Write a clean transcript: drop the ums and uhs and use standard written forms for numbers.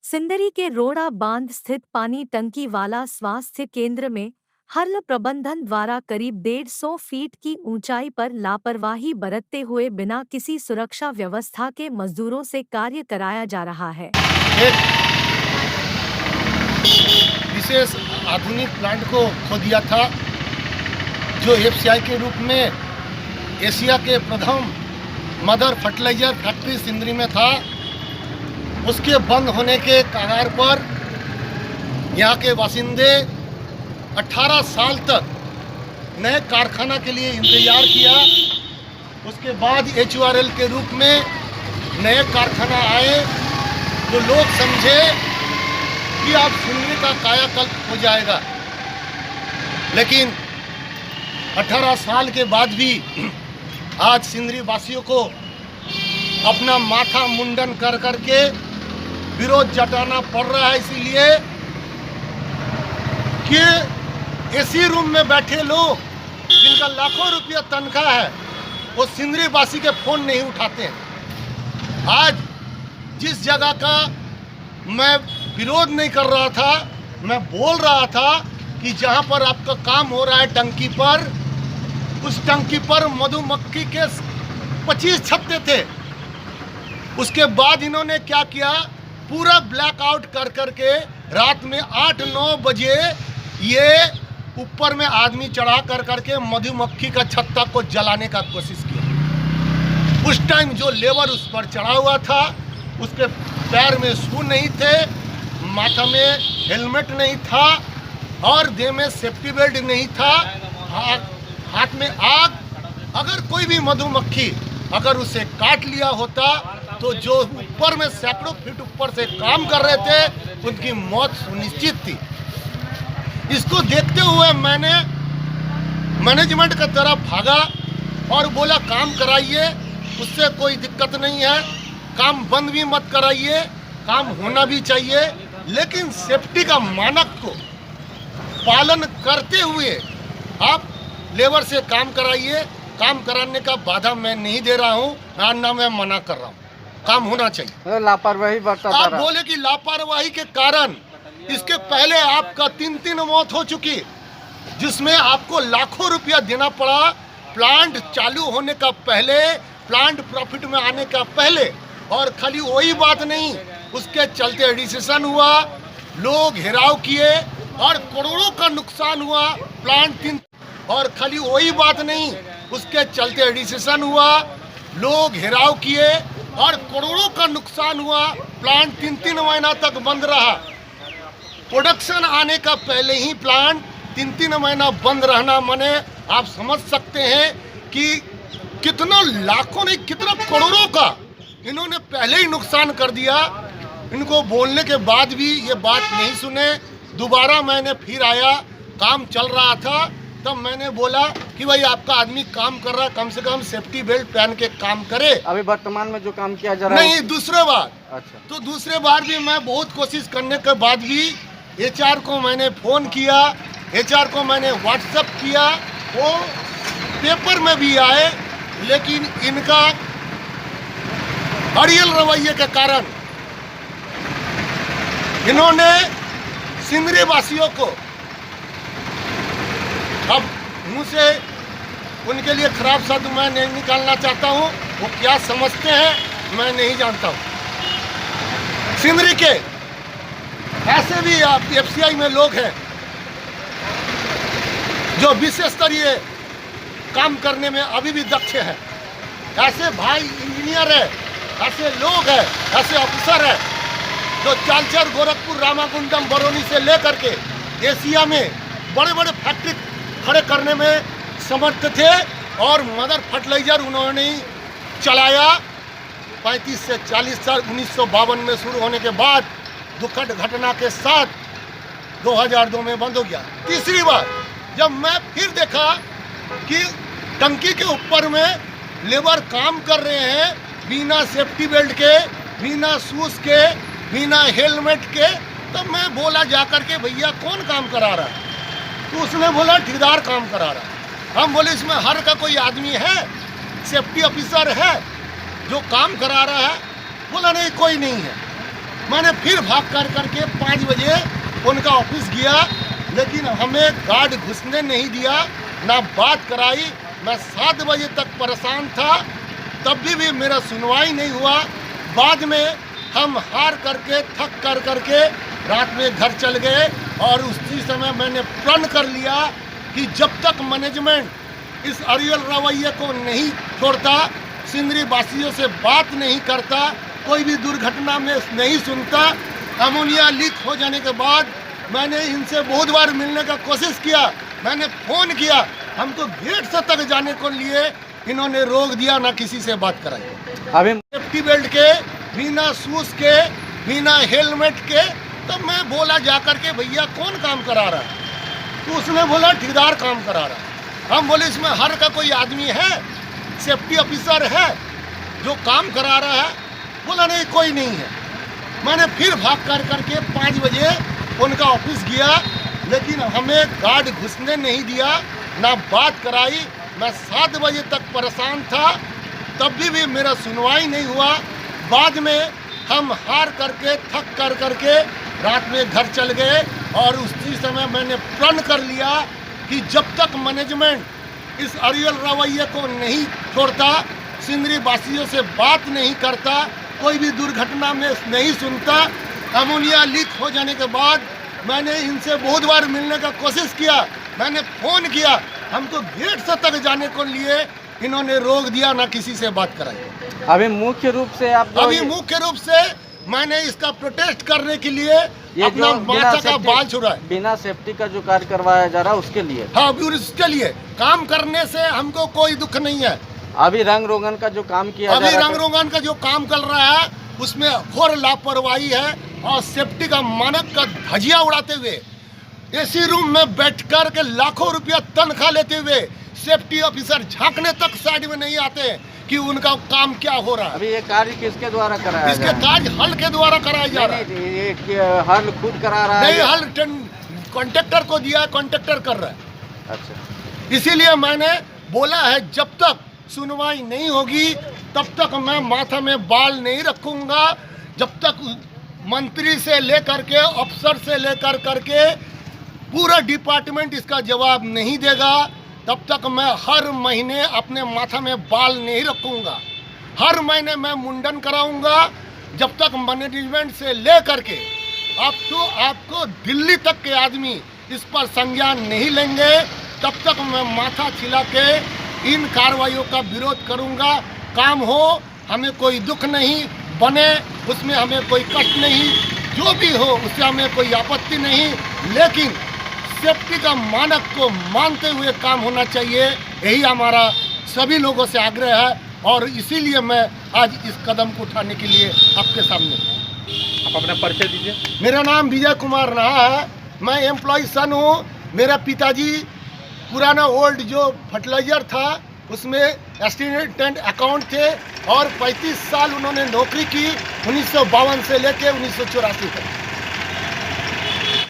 सिंदरी के रोड़ा बांध स्थित पानी टंकी वाला स्वास्थ्य केंद्र में हर्ल प्रबंधन द्वारा करीब 150 फीट की ऊंचाई पर लापरवाही बरतते हुए बिना किसी सुरक्षा व्यवस्था के मजदूरों से कार्य कराया जा रहा है। एक विशेष आधुनिक प्लांट को खो दिया था जो एफसीआई के रूप में एशिया के प्रथम मदर फर्टिलाइजर फैक्ट्री सिंदरी में था। उसके बंद होने के कगार पर यहाँ के बासिंदे 18 साल तक नए कारखाना के लिए इंतजार किया। उसके बाद HURL के रूप में नए कारखाना आए तो लोग समझे कि अब सिंदरी का कायाकल्प हो जाएगा, लेकिन 18 साल के बाद भी आज सिंदरी वासियों को अपना माथा मुंडन कर करके विरोध जताना पड़ रहा है, इसीलिए कि एसी रूम में बैठे लोग जिनका लाखों रुपया तनख्वाह है वो सिंदरी वासी के फोन नहीं उठाते हैं। आज जिस जगह का मैं विरोध नहीं कर रहा था, मैं बोल रहा था कि जहां पर आपका काम हो रहा है टंकी पर, उस टंकी पर मधुमक्खी के 25 छत्ते थे। उसके बाद इन्होंने क्या किया, पूरा ब्लैकआउट कर करके रात में 8-9 बजे ये ऊपर में आदमी चढ़ा कर करके मधुमक्खी का छत्ता को जलाने का कोशिश किया। उस टाइम जो लेबर उस पर चढ़ा हुआ था उसके पैर में शू नहीं थे, माथा में हेलमेट नहीं था और देह में सेफ्टी बेल्ट नहीं था, हाथ में आग। अगर कोई भी मधुमक्खी अगर उसे काट लिया होता तो जो ऊपर में सैकड़ों फीट ऊपर से काम कर रहे थे उनकी मौत सुनिश्चित थी। इसको देखते हुए मैंने मैनेजमेंट की तरफ भागा और बोला काम कराइए, उससे कोई दिक्कत नहीं है, काम बंद भी मत कराइए, काम होना भी चाहिए, लेकिन सेफ्टी का मानक को पालन करते हुए आप लेबर से काम कराइए। काम कराने का बाधा मैं नहीं दे रहा हूँ, ना मैं मना कर रहा हूँ, काम होना चाहिए। लापरवाही बरता आप बोले कि लापरवाही के कारण इसके पहले आपका 3 मौत हो चुकी, जिसमें आपको लाखों रुपया देना पड़ा प्लांट चालू होने का पहले, प्लांट प्रॉफिट में आने का पहले। और खाली वही बात नहीं, उसके चलते एडिसेशन हुआ, लोग घेराव किए और करोड़ों का नुकसान हुआ प्लांट। और खाली वही बात नहीं, उसके चलते एडिसेशन हुआ, लोग घेराव किए और करोड़ों का नुकसान हुआ। प्लांट 3 महीना तक बंद रहा। प्रोडक्शन आने का पहले ही प्लांट 3 महीना बंद रहना, माने आप समझ सकते हैं कि कितना लाखों नहीं कितना करोड़ों का इन्होंने पहले ही नुकसान कर दिया। इनको बोलने के बाद भी ये बात नहीं सुने। दोबारा मैंने फिर आया, काम चल रहा था, तब मैंने बोला कि भाई आपका आदमी काम कर रहा है, कम से कम सेफ्टी बेल्ट पहन के काम करे। अभी वर्तमान में जो काम किया जा रहा है नहीं, दूसरे बार। अच्छा, तो दूसरे बार भी मैं बहुत कोशिश करने के बाद भी HR को मैंने फ़ोन किया, HR को मैंने व्हाट्सएप किया, वो पेपर में भी आए, लेकिन इनका अड़ियल रवैये के कारण इन्होंने सिंदरी वासियों को, अब मुँह से उनके लिए खराब शब्द मैं नहीं निकालना चाहता हूँ, वो क्या समझते हैं मैं नहीं जानता हूँ। सिंदरी के ऐसे भी FCI में लोग हैं जो विशेष स्तरीय काम करने में अभी भी दक्ष हैं। ऐसे भाई इंजीनियर है, ऐसे लोग हैं, ऐसे ऑफिसर हैं जो चालचर, गोरखपुर, रामागुंडम, बरौनी से लेकर के एशिया में बड़े बड़े फैक्ट्री खड़े करने में समर्थ थे। और मदर फर्टिलाइजर उन्होंने ही चलाया 35 से 40 साल। 1952 में शुरू होने के बाद दुखद घटना के साथ 2002 में बंद हो गया। तीसरी बार जब मैं फिर देखा कि टंकी के ऊपर में लेबर काम कर रहे हैं बिना सेफ्टी बेल्ट के, बिना शूज के, बिना हेलमेट के, तो मैं बोला जाकर के भैया कौन काम करा रहा है? तो उसने बोला ठेकेदार काम करा रहा है। हम बोले इसमें हर का कोई आदमी है, सेफ्टी ऑफिसर है जो काम करा रहा है? बोला नहीं, कोई नहीं है। मैंने फिर भाग कर करके 5 बजे उनका ऑफिस गया, लेकिन हमें गार्ड घुसने नहीं दिया, ना बात कराई। मैं 7 बजे तक परेशान था, तब भी मेरा सुनवाई नहीं हुआ। बाद में हम हार करके थक कर करके रात में घर चल गए और उसी समय मैंने प्रण कर लिया कि जब तक मैनेजमेंट इस अड़ियल रवैये को नहीं छोड़ता, सिंदरी वासियों से बात नहीं करता, कोई भी दुर्घटना में नहीं सुनता। अमोनिया लीक हो जाने के बाद मैंने इनसे बहुत बार मिलने का कोशिश किया, मैंने फ़ोन किया, हमको गेट से तक जाने को लिए इन्होंने रोक दिया, ना किसी से बात कराई। अभी सेफ्टी बेल्ट के बिना शूज के बिना हेलमेट के, तब मैं बोला जाकर के भैया कौन काम करा रहा है, तो उसने बोला ठेकेदार काम करा रहा है। हम बोले इसमें हर का कोई आदमी है, सेफ्टी ऑफिसर है जो काम करा रहा है? बोला नहीं कोई नहीं है। मैंने फिर भाग कर करके 5 बजे उनका ऑफिस गया, लेकिन हमें गार्ड घुसने नहीं दिया, ना बात कराई। मैं 7 बजे तक परेशान था, तब भी मेरा सुनवाई नहीं हुआ। बाद में हम हार करके थक कर करके रात में घर चल गए और उसी समय मैंने प्रण कर लिया कि जब तक मैनेजमेंट इस अड़ियल रवैये को नहीं छोड़ता, सिंदरी वासियों से बात नहीं करता, कोई भी दुर्घटना में नहीं सुनता। अमोनिया लीक हो जाने के बाद मैंने इनसे बहुत बार मिलने का कोशिश किया, मैंने फ़ोन किया, हमको गेट से तक जाने को लिए इन्होंने रोक दिया, ना किसी से बात कराई। अभी मुख्य रूप से आप जो अभी मुख्य रूप से मैंने इसका प्रोटेस्ट करने के लिए अपना माथा का बाल छुड़ा है। बिना सेफ्टी का जो कार्य करवाया जा रहा है उसके लिए, हाँ, उसके लिए काम करने से हमको कोई दुख नहीं है। अभी रंग रोगन का जो काम किया जा अभी रहा रंग रोगन का जो काम कर रहा है उसमें घोर लापरवाही है और सेफ्टी का मानक का धजिया उड़ाते हुए, एसी रूम में बैठकर के लाखों रुपया तनख्वाह लेते हुए सेफ्टी ऑफिसर झांकने तक साइड में नहीं आते कि उनका काम क्या हो रहा है। अभी ये कार्य किसके द्वारा कराया इसके जा रहा कार्य हल के द्वारा कराया जा रहा है। नहीं, ये हल खुद करा रहा है? नहीं, हल कॉन्ट्रैक्टर को दिया है, कॉन्ट्रैक्टर कर रहा है। अच्छा, इसीलिए मैंने बोला है जब तक सुनवाई नहीं होगी तब तक मैं माथा में बाल नहीं रखूंगा। जब तक मंत्री से लेकर के अफसर से लेकर करके पूरा डिपार्टमेंट इसका जवाब नहीं देगा, तब तक मैं हर महीने अपने माथा में बाल नहीं रखूंगा। हर महीने मैं मुंडन कराऊंगा। जब तक मैनेजमेंट से लेकर के आपको दिल्ली तक के आदमी इस पर संज्ञान नहीं लेंगे, तब तक मैं माथा छिला के इन कार्रवाइयों का विरोध करूंगा। काम हो, हमें कोई दुख नहीं, बने उसमें हमें कोई कष्ट नहीं, जो भी हो उससे हमें कोई आपत्ति नहीं, लेकिन सेफ्टी का मानक को मानते हुए काम होना चाहिए। यही हमारा सभी लोगों से आग्रह है और इसीलिए मैं आज इस कदम को उठाने के लिए आपके सामने। आप अपना परिचय दीजिए। मेरा नाम विजय कुमार रहा है, मैं एम्प्लॉय सन हूँ। मेरा पिताजी पुराना ओल्ड जो फर्टिलाइजर था उसमें असिस्टेंट अकाउंट थे और 35 साल उन्होंने नौकरी की 1952 से लेकर 1984 तक।